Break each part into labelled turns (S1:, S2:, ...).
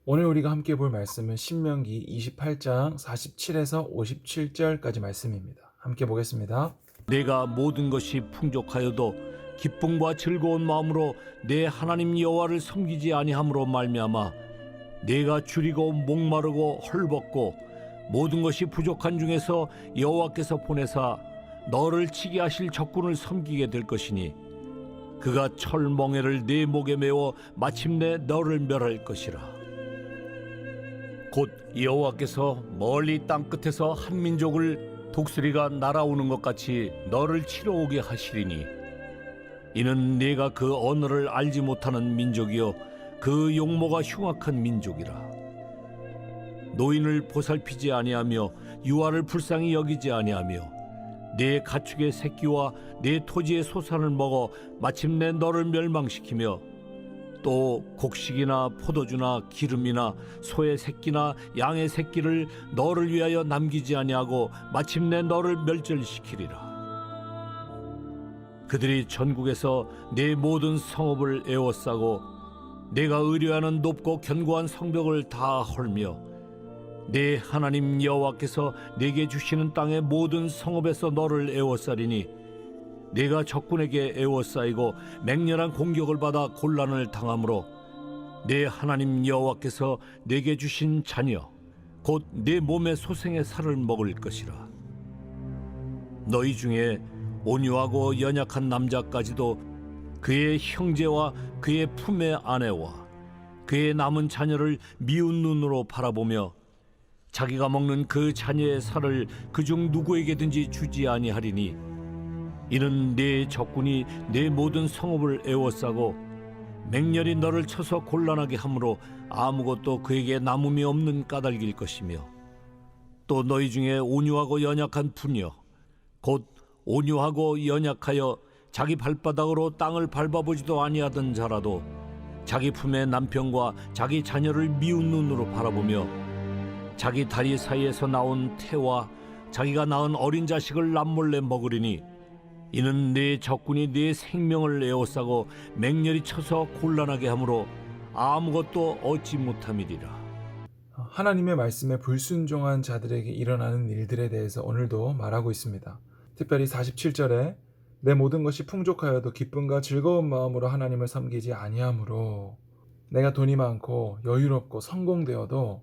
S1: 오늘 우리가 함께 볼 말씀은 신명기 28장 47에서 57절까지 말씀입니다. 함께 보겠습니다.
S2: 내가 모든 것이 풍족하여도 기쁨과 즐거운 마음으로 내 하나님 여호와를 섬기지 아니함으로 말미암아 내가 줄이고 목마르고 헐벗고 모든 것이 부족한 중에서 여호와께서 보내사 너를 치게 하실 적군을 섬기게 될 것이니 그가 철멍에를 네 목에 메워 마침내 너를 멸할 것이라. 곧 여호와께서 멀리 땅끝에서 한 민족을 독수리가 날아오는 것 같이 너를 치러 오게 하시리니 이는 네가 그 언어를 알지 못하는 민족이요 그 용모가 흉악한 민족이라. 노인을 보살피지 아니하며 유아를 불쌍히 여기지 아니하며 네 가축의 새끼와 네 토지의 소산을 먹어 마침내 너를 멸망시키며 또 곡식이나 포도주나 기름이나 소의 새끼나 양의 새끼를 너를 위하여 남기지 아니하고 마침내 너를 멸절시키리라. 그들이 전국에서 네 모든 성읍을 에워싸고 내가 의뢰하는 높고 견고한 성벽을 다 헐며 네 하나님 여호와께서 내게 주시는 땅의 모든 성읍에서 너를 에워싸리니 내가 적군에게 에워싸이고 맹렬한 공격을 받아 곤란을 당하므로 내 하나님 여호와께서 내게 주신 자녀 곧 내 몸의 소생의 살을 먹을 것이라. 너희 중에 온유하고 연약한 남자까지도 그의 형제와 그의 품의 아내와 그의 남은 자녀를 미운 눈으로 바라보며 자기가 먹는 그 자녀의 살을 그중 누구에게든지 주지 아니하리니 이는 네 적군이 네 모든 성읍을 에워싸고 맹렬히 너를 쳐서 곤란하게 하므로 아무것도 그에게 남음이 없는 까닭일 것이며 또 너희 중에 온유하고 연약한 분이여 곧 온유하고 연약하여 자기 발바닥으로 땅을 밟아보지도 아니하던 자라도 자기 품의 남편과 자기 자녀를 미운 눈으로 바라보며 자기 다리 사이에서 나온 태와 자기가 낳은 어린 자식을 남몰래 먹으리니 이는 네 적군이 네 생명을 에워싸고 맹렬히 쳐서 곤란하게 하므로 아무것도 얻지 못함이리라.
S1: 하나님의 말씀에 불순종한 자들에게 일어나는 일들에 대해서 오늘도 말하고 있습니다. 특별히 47절에 내 모든 것이 풍족하여도 기쁨과 즐거운 마음으로 하나님을 섬기지 아니하므로 내가 돈이 많고 여유롭고 성공되어도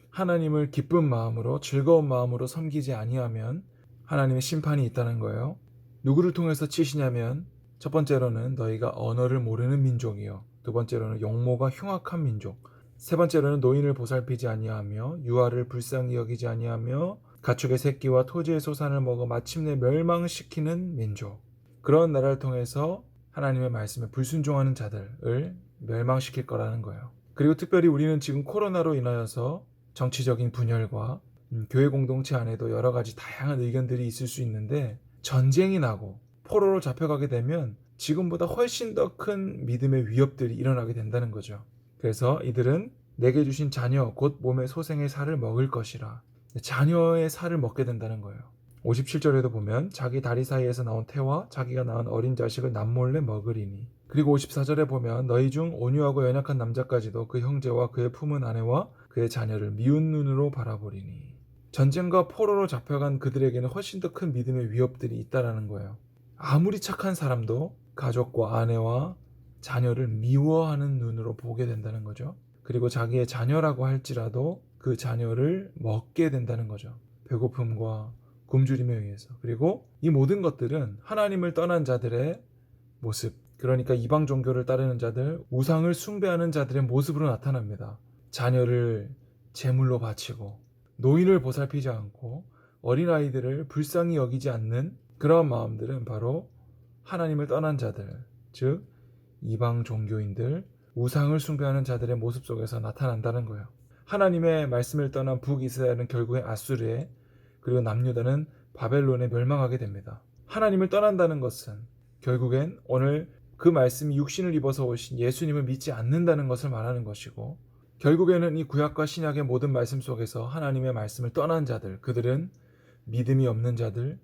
S1: 하나님을 기쁜 마음으로 즐거운 마음으로 섬기지 아니하면 하나님의 심판이 있다는 거예요. 누구를 통해서 치시냐면 첫 번째로는 너희가 언어를 모르는 민족이요 두 번째로는 용모가 흉악한 민족 세 번째로는 노인을 보살피지 아니하며 유아를 불쌍히 여기지 아니하며 가축의 새끼와 토지의 소산을 먹어 마침내 멸망시키는 민족 그런 나라를 통해서 하나님의 말씀에 불순종하는 자들을 멸망시킬 거라는 거예요. 그리고 특별히 우리는 지금 코로나로 인하여서 정치적인 분열과 교회 공동체 안에도 여러 가지 다양한 의견들이 있을 수 있는데 전쟁이 나고 포로로 잡혀가게 되면 지금보다 훨씬 더 큰 믿음의 위협들이 일어나게 된다는 거죠. 그래서 이들은 내게 주신 자녀 곧 몸의 소생의 살을 먹을 것이라. 자녀의 살을 먹게 된다는 거예요. 57절에도 보면 자기 다리 사이에서 나온 태와 자기가 낳은 어린 자식을 남몰래 먹으리니. 그리고 54절에 보면 너희 중 온유하고 연약한 남자까지도 그 형제와 그의 품은 아내와 그의 자녀를 미운 눈으로 바라보리니. 전쟁과 포로로 잡혀간 그들에게는 훨씬 더 큰 믿음의 위협들이 있다라는 거예요. 아무리 착한 사람도 가족과 아내와 자녀를 미워하는 눈으로 보게 된다는 거죠. 그리고 자기의 자녀라고 할지라도 그 자녀를 먹게 된다는 거죠. 배고픔과 굶주림에 의해서. 그리고 이 모든 것들은 하나님을 떠난 자들의 모습, 그러니까 이방 종교를 따르는 자들, 우상을 숭배하는 자들의 모습으로 나타납니다. 자녀를 제물로 바치고 노인을 보살피지 않고 어린아이들을 불쌍히 여기지 않는 그러한 마음들은 바로 하나님을 떠난 자들, 즉 이방 종교인들, 우상을 숭배하는 자들의 모습 속에서 나타난다는 거예요. 하나님의 말씀을 떠난 북이스라엘은 결국에 아수르에 그리고 남유다는 바벨론에 멸망하게 됩니다. 하나님을 떠난다는 것은 결국엔 오늘 그 말씀이 육신을 입어서 오신 예수님을 믿지 않는다는 것을 말하는 것이고 결국에는 이 구약과 신약의 모든 말씀 속에서 하나님의 말씀을 떠난 자들, 그들은 믿음이 없는 자들,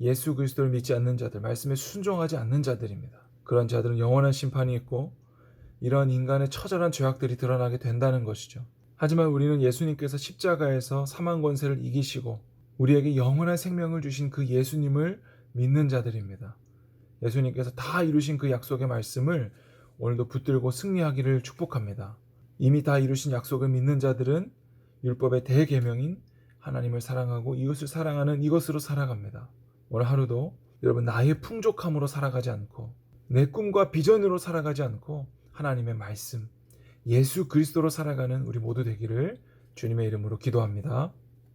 S1: 예수 그리스도를 믿지 않는 자들, 말씀에 순종하지 않는 자들입니다. 그런 자들은 영원한 심판이 있고 이런 인간의 처절한 죄악들이 드러나게 된다는 것이죠. 하지만 우리는 예수님께서 십자가에서 사망 권세를 이기시고 우리에게 영원한 생명을 주신 그 예수님을 믿는 자들입니다. 예수님께서 다 이루신 그 약속의 말씀을 오늘도 붙들고 승리하기를 축복합니다. 이미 다 이루신 약속을 믿는 자들은 율법의 대계명인 하나님을 사랑하고 이웃을 사랑하는 이것으로 살아갑니다. 오늘 하루도 여러분 나의 풍족함으로 살아가지 않고 내 꿈과 비전으로 살아가지 않고 하나님의 말씀, 예수 그리스도로 살아가는 우리 모두 되기를 주님의 이름으로 기도합니다.